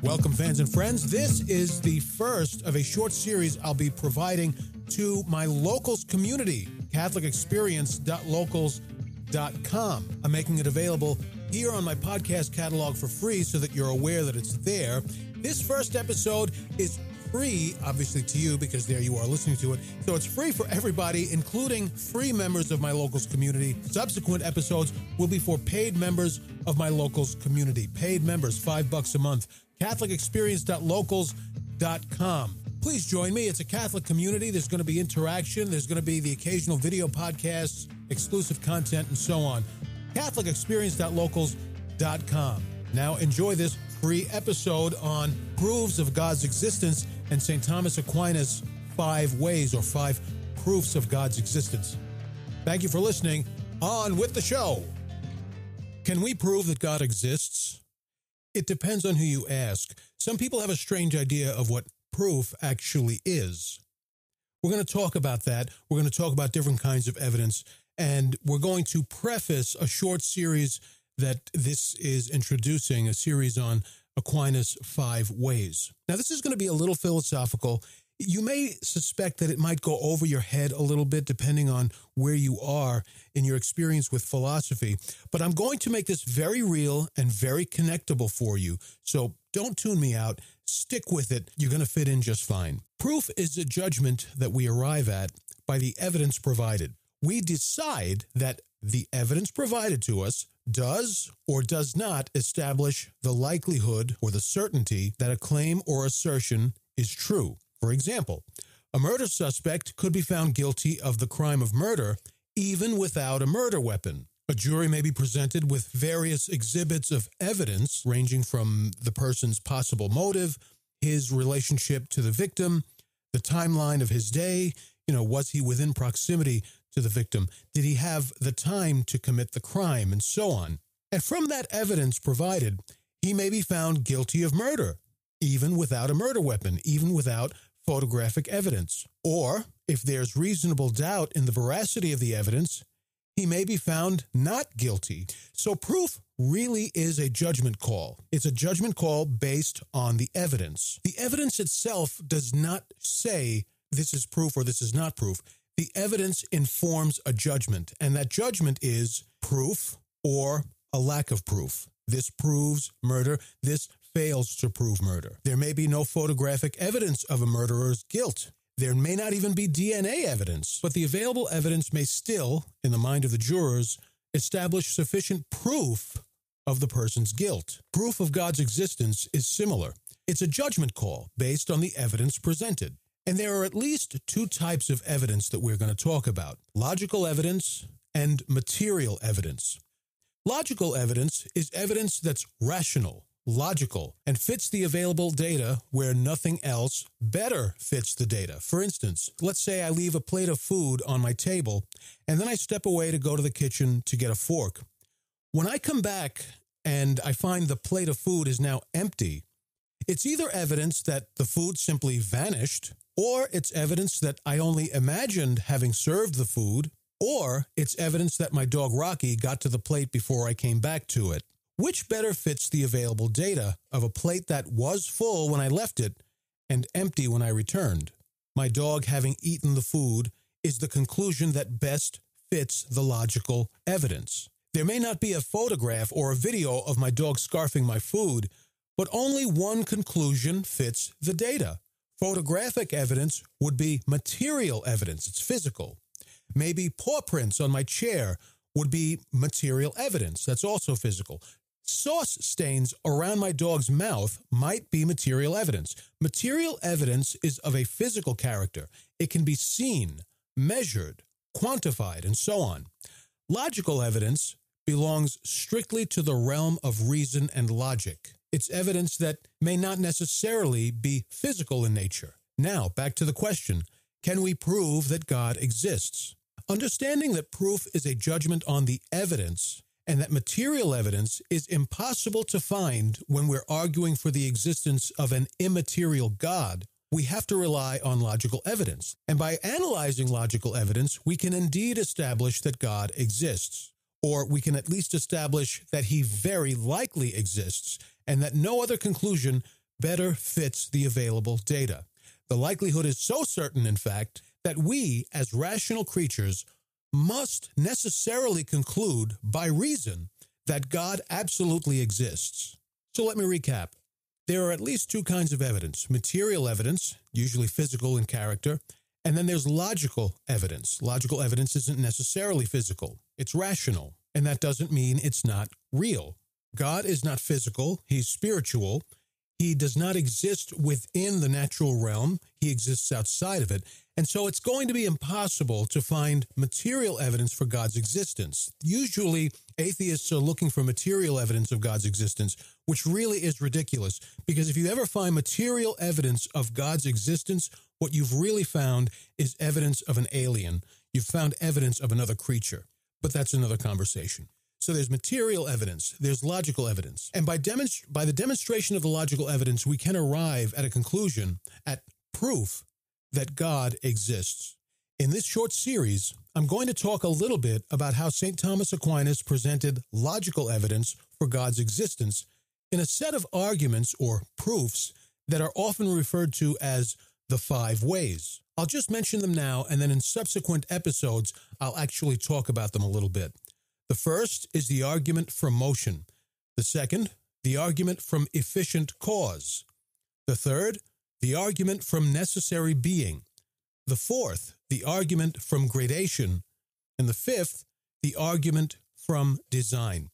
Welcome, fans and friends. This is the first of a short series I'll be providing to my locals community, catholicexperience.locals.com. I'm making it available here on my podcast catalog for free so that you're aware that it's there. This first episode is free, obviously, to you because there you are listening to it. So it's free for everybody, including free members of my locals community. Subsequent episodes will be for paid members of my locals community. Paid members, $5 a month. catholicexperience.locals.com. Please join me. It's a Catholic community. There's going to be interaction. There's going to be the occasional video podcasts, exclusive content, and so on. catholicexperience.locals.com. Now enjoy this free episode on proofs of God's existence and St. Thomas Aquinas' 5 ways or 5 proofs of God's existence. Thank you for listening. On with the show. Can we prove that God exists? It depends on who you ask. Some people have a strange idea of what proof actually is. We're going to talk about that. We're going to talk about different kinds of evidence, and we're going to preface a short series that this is introducing, a series on Aquinas' 5 ways. Now, this is going to be a little philosophical. You may suspect that it might go over your head a little bit depending on where you are in your experience with philosophy, but I'm going to make this very real and very connectable for you. So don't tune me out. Stick with it. You're going to fit in just fine. Proof is a judgment that we arrive at by the evidence provided. We decide that the evidence provided to us does or does not establish the likelihood or the certainty that a claim or assertion is true. For example, a murder suspect could be found guilty of the crime of murder even without a murder weapon. A jury may be presented with various exhibits of evidence ranging from the person's possible motive, his relationship to the victim, the timeline of his day. Was he within proximity to the victim? Did he have the time to commit the crime? And so on. And from that evidence provided, he may be found guilty of murder, even without a murder weapon, even without photographic evidence. Or, if there's reasonable doubt in the veracity of the evidence, he may be found not guilty. So proof really is a judgment call. It's a judgment call based on the evidence. The evidence itself does not say this is proof or this is not proof. The evidence informs a judgment, and that judgment is proof or a lack of proof. This proves murder. This fails to prove murder. There may be no photographic evidence of a murderer's guilt. There may not even be DNA evidence, but the available evidence may still, in the mind of the jurors, establish sufficient proof of the person's guilt. Proof of God's existence is similar. It's a judgment call based on the evidence presented. And there are at least 2 types of evidence that we're going to talk about: logical evidence and material evidence. Logical evidence is evidence that's rational, logical, and fits the available data where nothing else better fits the data. For instance, let's say I leave a plate of food on my table, and then I step away to go to the kitchen to get a fork. When I come back and I find the plate of food is now empty, it's either evidence that the food simply vanished, or it's evidence that I only imagined having served the food, or it's evidence that my dog Rocky got to the plate before I came back to it. Which better fits the available data of a plate that was full when I left it and empty when I returned? My dog having eaten the food is the conclusion that best fits the logical evidence. There may not be a photograph or a video of my dog scarfing my food, but only one conclusion fits the data. Photographic evidence would be material evidence. It's physical. Maybe paw prints on my chair would be material evidence. That's also physical. Sauce stains around my dog's mouth might be material evidence. Material evidence is of a physical character. It can be seen, measured, quantified, and so on. Logical evidence belongs strictly to the realm of reason and logic. It's evidence that may not necessarily be physical in nature. Now, back to the question, can we prove that God exists? Understanding that proof is a judgment on the evidence and that material evidence is impossible to find when we're arguing for the existence of an immaterial God, we have to rely on logical evidence. And by analyzing logical evidence, we can indeed establish that God exists, or we can at least establish that he very likely exists and that no other conclusion better fits the available data. The likelihood is so certain, in fact, that we, as rational creatures, must necessarily conclude by reason that God absolutely exists. So let me recap. There are at least two kinds of evidence: material evidence, usually physical in character, and then there's logical evidence. Logical evidence isn't necessarily physical. It's rational, and that doesn't mean it's not real. God is not physical. He's spiritual. He does not exist within the natural realm. He exists outside of it. And so it's going to be impossible to find material evidence for God's existence. Usually, atheists are looking for material evidence of God's existence, which really is ridiculous, because if you ever find material evidence of God's existence, what you've really found is evidence of an alien. You've found evidence of another creature. But that's another conversation. So there's material evidence, there's logical evidence. And by the demonstration of the logical evidence, we can arrive at a conclusion, at proof that God exists. In this short series, I'm going to talk a little bit about how St. Thomas Aquinas presented logical evidence for God's existence in a set of arguments or proofs that are often referred to as the Five Ways. I'll just mention them now, and then in subsequent episodes, I'll actually talk about them a little bit. The first is the argument from motion. The second, the argument from efficient cause. The third, the argument from necessary being. The fourth, the argument from gradation. And the fifth, the argument from design.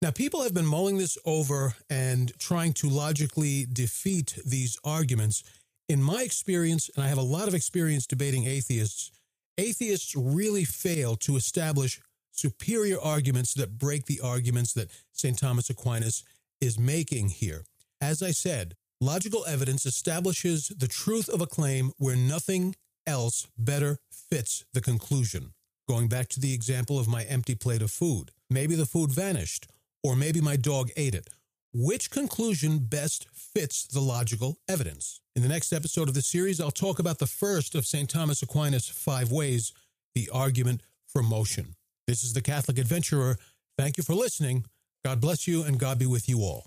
Now, people have been mulling this over and trying to logically defeat these arguments. In my experience, and I have a lot of experience debating atheists really fail to establish superior arguments that break the arguments that St. Thomas Aquinas is making here. As I said, logical evidence establishes the truth of a claim where nothing else better fits the conclusion. Going back to the example of my empty plate of food. Maybe the food vanished, or maybe my dog ate it. Which conclusion best fits the logical evidence? In the next episode of the series, I'll talk about the first of St. Thomas Aquinas' 5 ways, the argument from motion. This is the Catholic Adventurer. Thank you for listening. God bless you, and God be with you all.